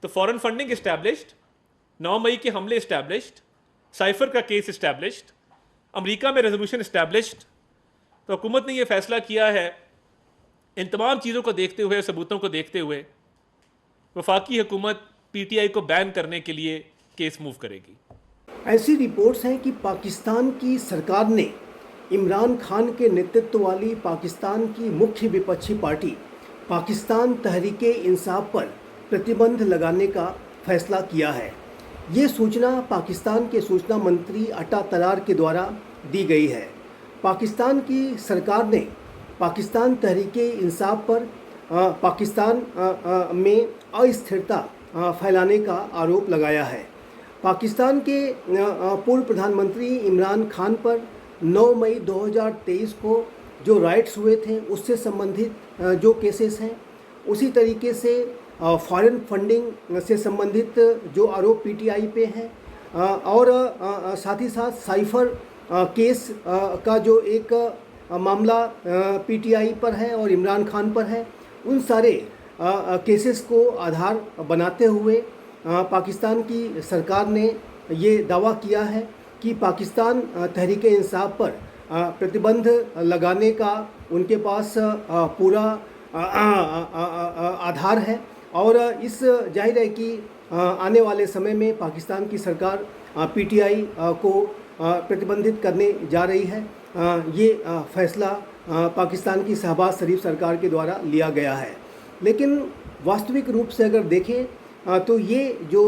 तो foreign funding established, 9 मई के हमले इस्टेब्लिश्ड, साइफर का केस इस्टेब्लिश्ड, अमेरिका में रेजोल्यूशन इस्टेब्लिश्ड। तो हुकूमत ने यह फैसला किया है, इन तमाम चीज़ों को देखते हुए, सबूतों को देखते हुए वफाकी हुकूमत पीटीआई को बैन करने के लिए केस मूव करेगी। ऐसी रिपोर्ट्स हैं कि पाकिस्तान की सरकार ने इमरान खान के नेतृत्व वाली पाकिस्तान की मुख्य विपक्षी पार्टी पाकिस्तान तहरीक इंसाफ पर प्रतिबंध लगाने का फैसला किया है। ये सूचना पाकिस्तान के सूचना मंत्री अता तरार के द्वारा दी गई है। पाकिस्तान की सरकार ने पाकिस्तान तहरीक इंसाफ पर पाकिस्तान में अस्थिरता फैलाने का आरोप लगाया है। पाकिस्तान के पूर्व प्रधानमंत्री इमरान खान पर 9 मई 2023 को जो राइट्स हुए थे उससे संबंधित जो केसेस हैं, उसी तरीके से फॉरेन फंडिंग से संबंधित जो आरोप पीटीआई पे हैं और साथ ही साथ साइफर केस का जो एक मामला पीटीआई पर है और इमरान खान पर है, उन सारे केसेस को आधार बनाते हुए पाकिस्तान की सरकार ने ये दावा किया है कि पाकिस्तान तहरीक इंसाफ पर प्रतिबंध लगाने का उनके पास पूरा आधार है और इस जाहिर है कि आने वाले समय में पाकिस्तान की सरकार पीटीआई को प्रतिबंधित करने जा रही है। ये फैसला पाकिस्तान की शहबाज शरीफ सरकार के द्वारा लिया गया है। लेकिन वास्तविक रूप से अगर देखें तो ये जो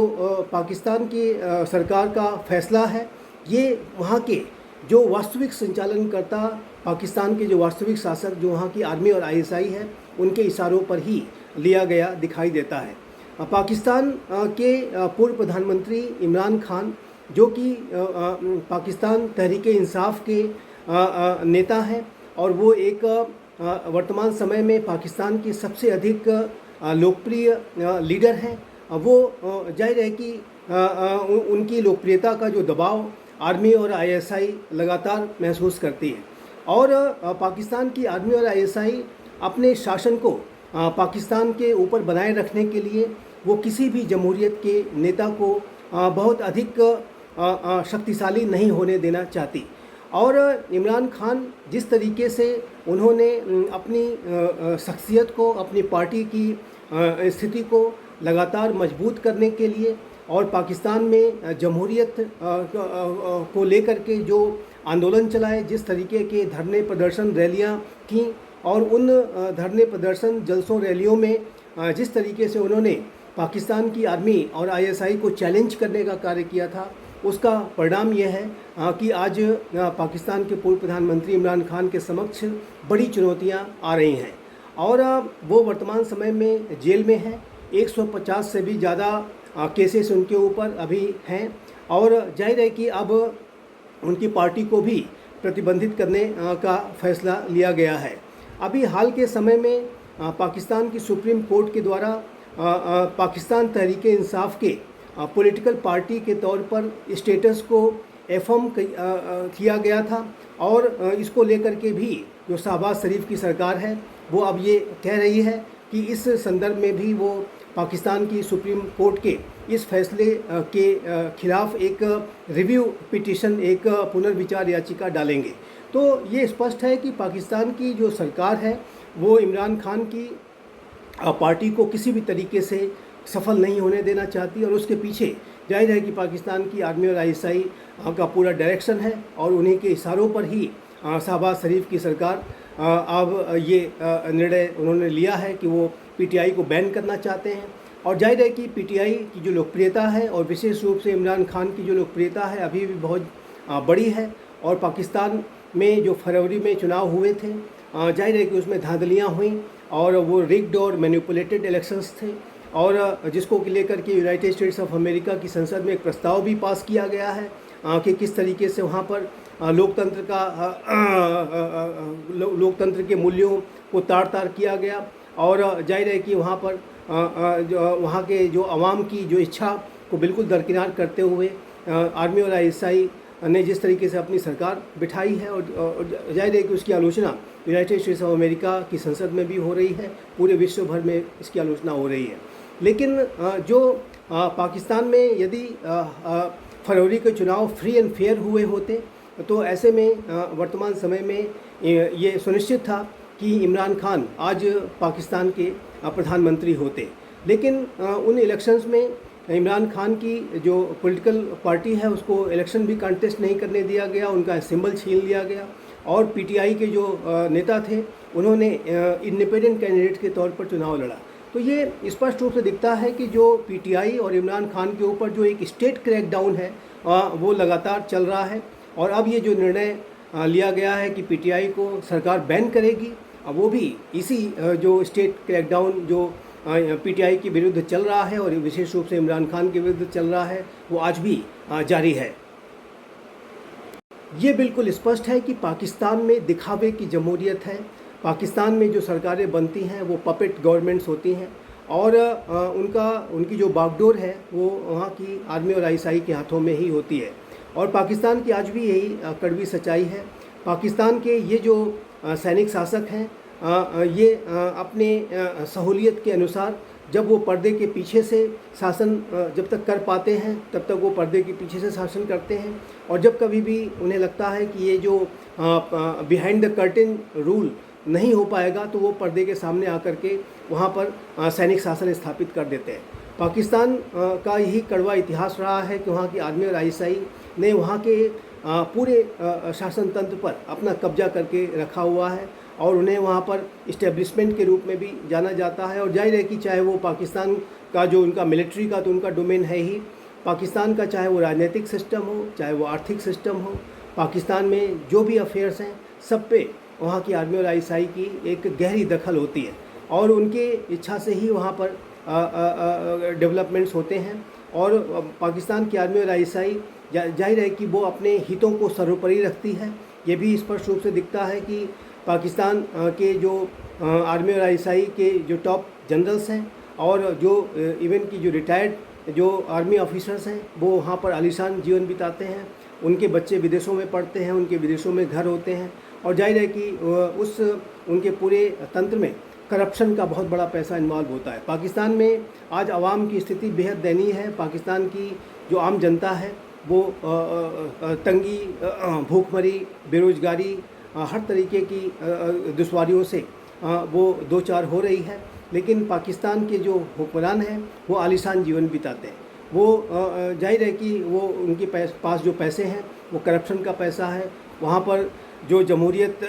पाकिस्तान की सरकार का फैसला है, ये वहाँ के जो वास्तविक संचालनकर्ता, पाकिस्तान के जो वास्तविक शासक जो वहाँ की आर्मी और आईएसआई है, उनके इशारों पर ही लिया गया दिखाई देता है। पाकिस्तान के पूर्व प्रधानमंत्री इमरान खान, जो कि पाकिस्तान तहरीक इंसाफ के नेता हैं और वो एक वर्तमान समय में पाकिस्तान की सबसे अधिक लोकप्रिय लीडर हैं, वो जाहिर है कि उनकी लोकप्रियता का जो दबाव आर्मी और आईएसआई लगातार महसूस करती है और पाकिस्तान की आर्मी और आईएसआई अपने शासन को पाकिस्तान के ऊपर बनाए रखने के लिए वो किसी भी जमहूरियत के नेता को बहुत अधिक शक्तिशाली नहीं होने देना चाहती। और इमरान खान जिस तरीके से उन्होंने अपनी शख्सियत को, अपनी पार्टी की स्थिति को लगातार मजबूत करने के लिए और पाकिस्तान में जमहूरियत को लेकर के जो आंदोलन चलाए, जिस तरीके के धरने प्रदर्शन रैलियां की और उन धरने प्रदर्शन जलसों रैलियों में जिस तरीके से उन्होंने पाकिस्तान की आर्मी और आईएसआई को चैलेंज करने का कार्य किया था, उसका परिणाम यह है कि आज पाकिस्तान के पूर्व प्रधानमंत्री इमरान खान के समक्ष बड़ी चुनौतियां आ रही हैं और वो वर्तमान समय में जेल में हैं। 150 से भी ज़्यादा केसेस उनके ऊपर अभी हैं और जाहिर है कि अब उनकी पार्टी को भी प्रतिबंधित करने का फैसला लिया गया है। अभी हाल के समय में पाकिस्तान की सुप्रीम कोर्ट के द्वारा पाकिस्तान तहरीक इंसाफ के पॉलिटिकल पार्टी के तौर पर स्टेटस को एफर्म किया गया था और इसको लेकर के भी जो शहबाज शरीफ की सरकार है वो अब ये कह रही है कि इस संदर्भ में भी वो पाकिस्तान की सुप्रीम कोर्ट के इस फैसले के खिलाफ एक रिव्यू पिटीशन, एक पुनर्विचार याचिका डालेंगे। तो ये स्पष्ट है कि पाकिस्तान की जो सरकार है वो इमरान खान की पार्टी को किसी भी तरीके से सफल नहीं होने देना चाहती और उसके पीछे जाहिर है कि पाकिस्तान की आर्मी और आईएसआई का पूरा डायरेक्शन है और उन्हीं के इशारों पर ही शहबाज शरीफ की सरकार अब ये निर्णय उन्होंने लिया है कि वो पीटीआई को बैन करना चाहते हैं। और जाहिर है कि पीटीआई की जो लोकप्रियता है और विशेष रूप से इमरान खान की जो लोकप्रियता है अभी भी बहुत बड़ी है और पाकिस्तान में जो फरवरी में चुनाव हुए थे, जाहिर है कि उसमें धांधलियाँ हुई और वो रिग्ड और मैनिपुलेटेड इलेक्शंस थे और जिसको लेकर के यूनाइटेड स्टेट्स ऑफ अमेरिका की संसद में एक प्रस्ताव भी पास किया गया है कि किस तरीके से वहाँ पर लोकतंत्र के मूल्यों को तार तार किया गया और जाहिर है कि वहाँ पर वहाँ के जो अवाम की जो इच्छा को बिल्कुल दरकिनार करते हुए आर्मी और आईएसआई ने जिस तरीके से अपनी सरकार बिठाई है और जाहिर है कि उसकी आलोचना यूनाइटेड स्टेट्स ऑफ अमेरिका की संसद में भी हो रही है, पूरे विश्व भर में इसकी आलोचना हो रही है। लेकिन जो पाकिस्तान में यदि फरवरी के चुनाव फ्री एंड फेयर हुए होते तो ऐसे में वर्तमान समय में ये सुनिश्चित था कि इमरान खान आज पाकिस्तान के प्रधानमंत्री होते। लेकिन उन इलेक्शंस में इमरान खान की जो पॉलिटिकल पार्टी है उसको इलेक्शन भी कंटेस्ट नहीं करने दिया गया, उनका सिंबल छीन लिया गया और पीटीआई के जो नेता थे उन्होंने इंडिपेंडेंट कैंडिडेट के तौर पर चुनाव लड़ा। तो ये स्पष्ट रूप से दिखता है कि जो पीटीआई और इमरान खान के ऊपर जो एक स्टेट क्रैकडाउन है वो लगातार चल रहा है। और अब ये जो निर्णय लिया गया है कि पीटीआई को सरकार बैन करेगी, वो भी इसी जो स्टेट क्रैकडाउन जो पीटीआई के विरुद्ध चल रहा है और विशेष रूप से इमरान खान के विरुद्ध चल रहा है वो आज भी जारी है। ये बिल्कुल स्पष्ट है कि पाकिस्तान में दिखावे की जमहूरियत है। पाकिस्तान में जो सरकारें बनती हैं वो पपेट गवर्नमेंट्स होती हैं और उनकी जो बागडोर है वो वहाँ की आर्मी और आईएसआई के हाथों में ही होती है। और पाकिस्तान की आज भी यही कड़वी सच्चाई है। पाकिस्तान के ये जो सैनिक शासक हैं ये अपने सहूलियत के अनुसार जब वो पर्दे के पीछे से शासन जब तक कर पाते हैं तब तक वो पर्दे के पीछे से शासन करते हैं और जब कभी भी उन्हें लगता है कि ये जो बिहाइंड द कर्टेन रूल नहीं हो पाएगा तो वो पर्दे के सामने आकर के वहाँ पर सैनिक शासन स्थापित कर देते हैं। पाकिस्तान का यही कड़वा इतिहास रहा है कि वहाँ की आर्मी और आईएसआई ने वहाँ के पूरे शासन तंत्र पर अपना कब्जा करके रखा हुआ है और उन्हें वहाँ पर इस्टेब्लिशमेंट के रूप में भी जाना जाता है। और जाहिर है कि चाहे वो पाकिस्तान का जो उनका मिलिट्री का तो उनका डोमेन है ही, पाकिस्तान का चाहे वो राजनीतिक सिस्टम हो चाहे वो आर्थिक सिस्टम हो, पाकिस्तान में जो भी अफेयर्स हैं सब पे वहाँ की आर्मी और आईएसआई की एक गहरी दखल होती है और उनके इच्छा से ही वहाँ पर डेवलपमेंट्स होते हैं। और पाकिस्तान की आर्मी और आईएसआई जाहिर है कि वो अपने हितों को सर्वोपरि रखती है। ये भी स्पष्ट रूप से दिखता है कि पाकिस्तान के जो आर्मी और आईएसआई के जो टॉप जनरल्स हैं और जो इवन की जो रिटायर्ड जो आर्मी ऑफिसर्स हैं वो वहाँ पर आलीशान जीवन बिताते हैं, उनके बच्चे विदेशों में पढ़ते हैं, उनके विदेशों में घर होते हैं और जाहिर है कि उनके पूरे तंत्र में करप्शन का बहुत बड़ा पैसा इन्वॉल्व होता है। पाकिस्तान में आज आवाम की स्थिति बेहद दयनीय है। पाकिस्तान की जो आम जनता है वो तंगी, भूखमरी, बेरोजगारी, हर तरीके की दुश्वारियों से वो दो चार हो रही है। लेकिन पाकिस्तान के जो हुक्मरान हैं वो आलीशान जीवन बिताते हैं। वो जाहिर है कि वो उनके पास जो पैसे हैं वो करप्शन का पैसा है। वहाँ पर जो जमहूरियत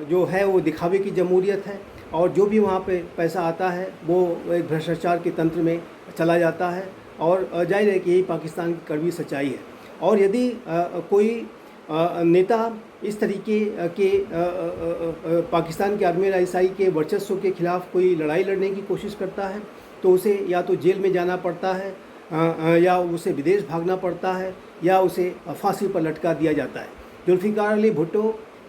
जो है वो दिखावे की जमहूरियत है और जो भी वहाँ पे पैसा आता है वो एक भ्रष्टाचार के तंत्र में चला जाता है और जाहिर है कि यही पाकिस्तान की कड़वी सच्चाई है। और यदि कोई नेता इस तरीके के पाकिस्तान के आर्मी और आईएसआई के वर्चस्व के खिलाफ कोई लड़ाई लड़ने की कोशिश करता है तो उसे या तो जेल में जाना पड़ता है या उसे विदेश भागना पड़ता है या उसे फांसी पर लटका दिया जाता है। जुल्फ़िकार अली भुट्टो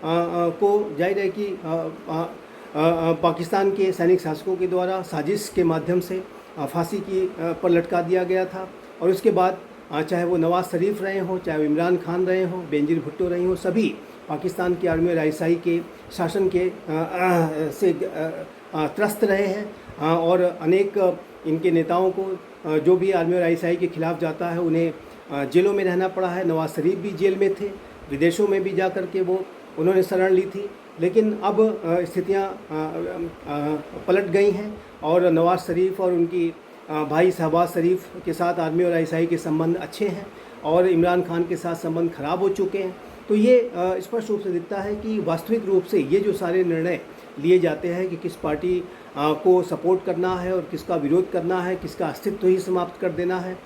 को जाहिर है कि पाकिस्तान के सैनिक शासकों के द्वारा साजिश के माध्यम से फांसी की पर लटका दिया गया था और उसके बाद चाहे वो नवाज शरीफ रहे हों, चाहे वो इमरान खान रहे हों, बेनजीर भुट्टो रहे हों, सभी पाकिस्तान की आर्मी और आईएसआई के शासन के से त्रस्त रहे हैं और अनेक इनके नेताओं को जो भी आर्मी और आईएसआई के खिलाफ जाता है उन्हें जेलों में रहना पड़ा है। नवाज शरीफ भी जेल में थे, विदेशों में भी जा कर के वो उन्होंने शरण ली थी। लेकिन अब स्थितियाँ पलट गई हैं और नवाज शरीफ और उनकी भाई शहबाज शरीफ के साथ आर्मी और आईएसआई के संबंध अच्छे हैं और इमरान खान के साथ संबंध खराब हो चुके हैं। तो ये स्पष्ट रूप से दिखता है कि वास्तविक रूप से ये जो सारे निर्णय लिए जाते हैं कि किस पार्टी को सपोर्ट करना है और किसका विरोध करना है, किसका अस्तित्व ही समाप्त कर देना है,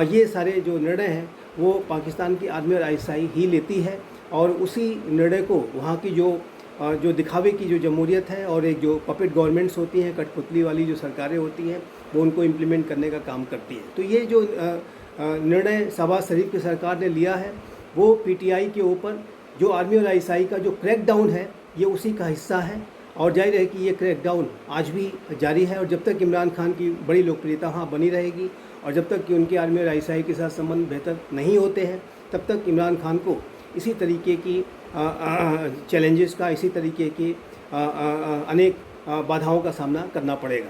ये सारे जो निर्णय हैं वो पाकिस्तान की आर्मी और आईएसआई ही लेती है और उसी निर्णय को वहाँ की जो दिखावे की जो जमहूरियत है और एक जो पपेट गवर्नमेंट्स होती हैं, कठपुतली वाली जो सरकारें होती हैं, वो उनको इम्प्लीमेंट करने का काम करती है। तो ये जो निर्णय शहबाज शरीफ की सरकार ने लिया है वो पीटीआई के ऊपर जो आर्मी और आईएसआई का जो क्रैकडाउन है ये उसी का हिस्सा है और जाहिर है कि ये क्रैकडाउन आज भी जारी है और जब तक इमरान खान की बड़ी लोकप्रियता वहाँ बनी रहेगी और जब तक कि उनके आर्मी और आईएसआई के साथ संबंध बेहतर नहीं होते हैं तब तक इमरान खान को इसी तरीके की चैलेंजेस का, इसी तरीके की अनेक बाधाओं का सामना करना पड़ेगा।